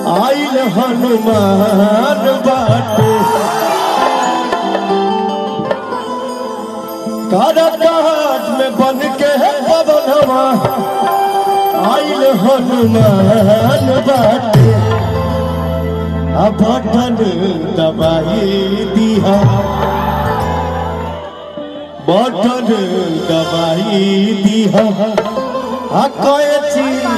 आइल हनुमान बाटे काराकाट में बन के पवनवा आइल हनुमान बाटे अब बटन दबाई दिया बटन दबाई दिया कोई चीज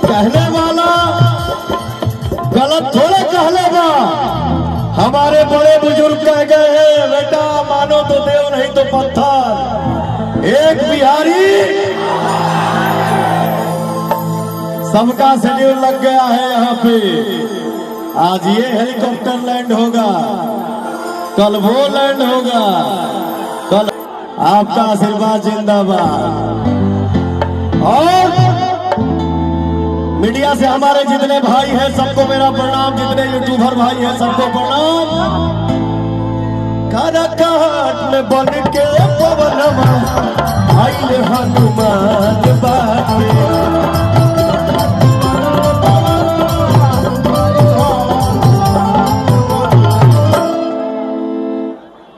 कहने वाला गलत थोड़े कहले बा। हमारे बड़े बुजुर्ग कह गए हैं बेटा मानो तो देव नहीं तो पत्थर। एक बिहारी सबका शेड्यूल लग गया है यहाँ पे। आज ये हेलीकॉप्टर लैंड होगा, कल वो लैंड होगा, कल आपका आशीर्वाद जिंदाबाद। और मीडिया से हमारे जितने भाई हैं सबको मेरा प्रणाम, जितने यूट्यूबर भाई हैं सबको प्रणाम। काराकाट में बन के पवनवा आइल हनुमान बाटे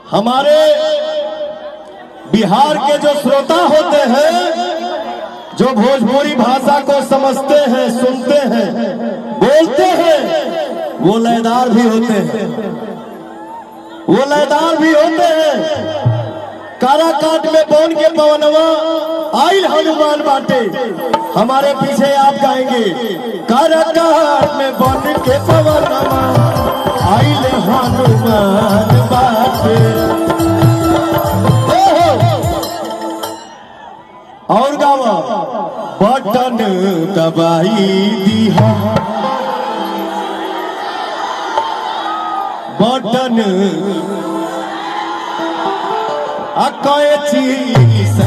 हमारे बिहार के जो श्रोता होते हैं, जो भोजपुरी भाषा को समझते हैं, सुनते हैं, बोलते हैं, वो लयदार भी होते हैं, वो लयदार भी होते हैं। काराकाट में बन के पवनवा आइल हनुमान बाटे हमारे पीछे आप गाएंगे। काराकाट में बन के पवनवा आइल हनुमान बाटे। और गावा बटन दबाई दिया बटन कोई चीज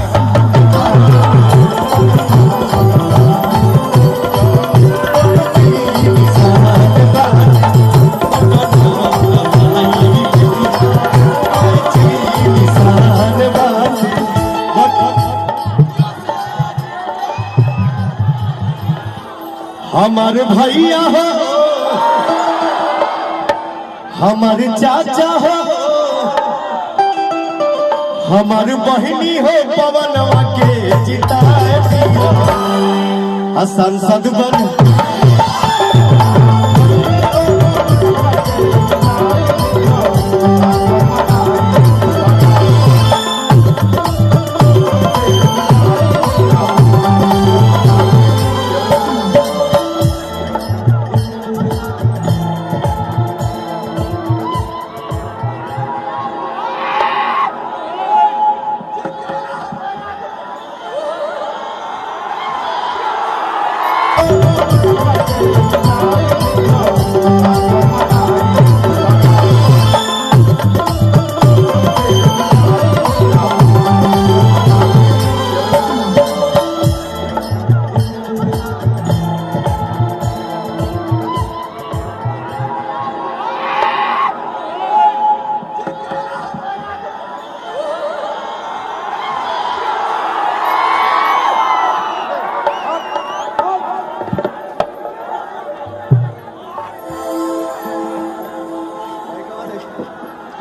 हमार भैया हो, हमार चाचा हो, हमार बहिनी हो, पवनवा के जिताए संसद बन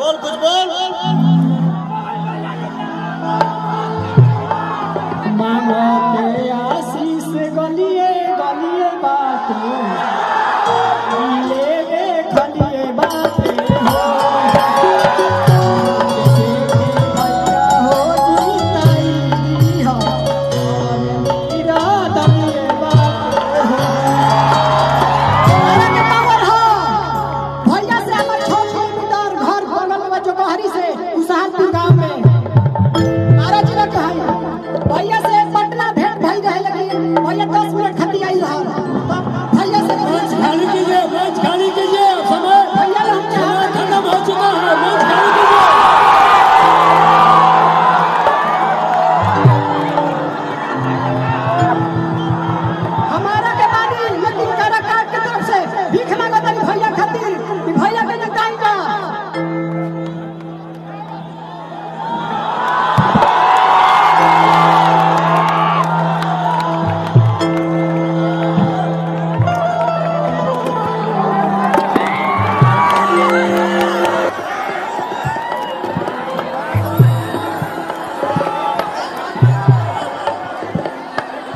बोल कुछ बोल मांगो के आशीष गलिए गलिए बात ले खलिए बात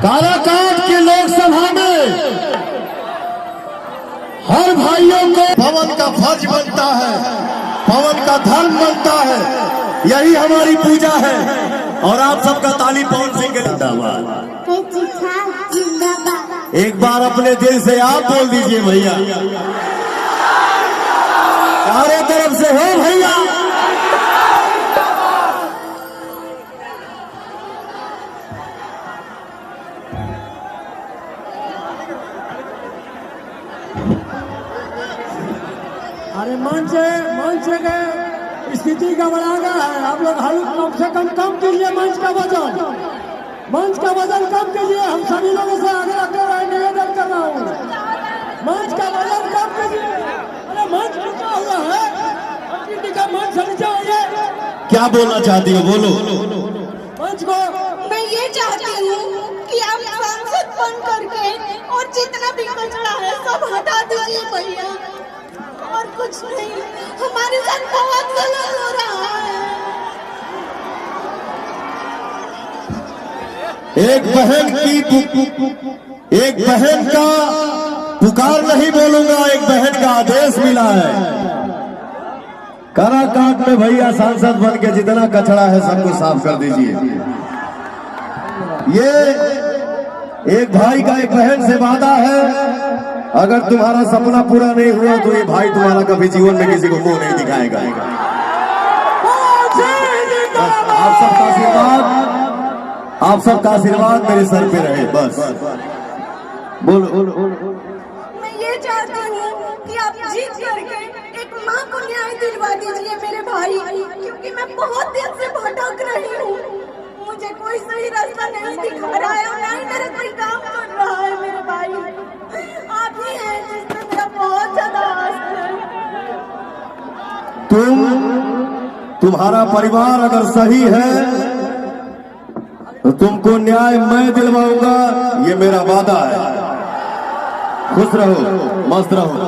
काराकाट की लोकसभा में हर भाइयों को पवन का फर्ज बनता है, पवन का धर्म बनता है, यही हमारी पूजा है। और आप सबका ताली पवन सिंह के जिंदाबाद। एक बार अपने दिल से आप बोल दीजिए भैया, चारों तरफ से हो भैया। अरे मंच के स्थिति गड़बड़ा गया है। आप लोग कम से कम कीजिए मंच का वजन कम कीजिए। हम सभी लोगों से आग्रह कर रहे हैं, निवेदन कर रहा हूँ, मंच का वजन कम कीजिए। अरे मंच रुका हुआ है, अपनी का मंच नीचे होइए। क्या बोलना चाहती हो, बोलो। मंच को मैं ये चाहती हूँ कि आप सांसद बन करके और जितना भी कचरा है सब हटा दीजिए भैया, और कुछ नहीं। हमारे साथ बहुत गलत हो रहा है। एक बहन का पुकार नहीं बोलूंगा, एक बहन का आदेश मिला है। काराकाट में भैया सांसद बन के जितना कचरा है सबको साफ कर दीजिए। ये एक भाई का एक बहन से वादा है, अगर तुम्हारा सपना पूरा नहीं हुआ तो ये भाई तुम्हारा कभी जीवन में किसी को मुंह नहीं दिखाएगा। आप सबका आशीर्वाद मेरे सर पे रहे, बस। बोलो। मैं ये चाहती हूँ कि आप जीत करके एक माँ को न्याय दिलवा दीजिए मेरे भाई, क्योंकि मैं बहुत दिन से भटक रही हूँ। मुझे कोई सही रास्ता नहीं दिखा रहा है और ना ही मेरा कोई काम कर रहा है। मेरे भाई आप ही हैं जिससे मेरा बहुत ज्यादा आस है। तुम्हारा परिवार अगर सही है तो तुमको न्याय मैं दिलवाऊंगा, ये मेरा वादा है। खुश रहो, मस्त रहो।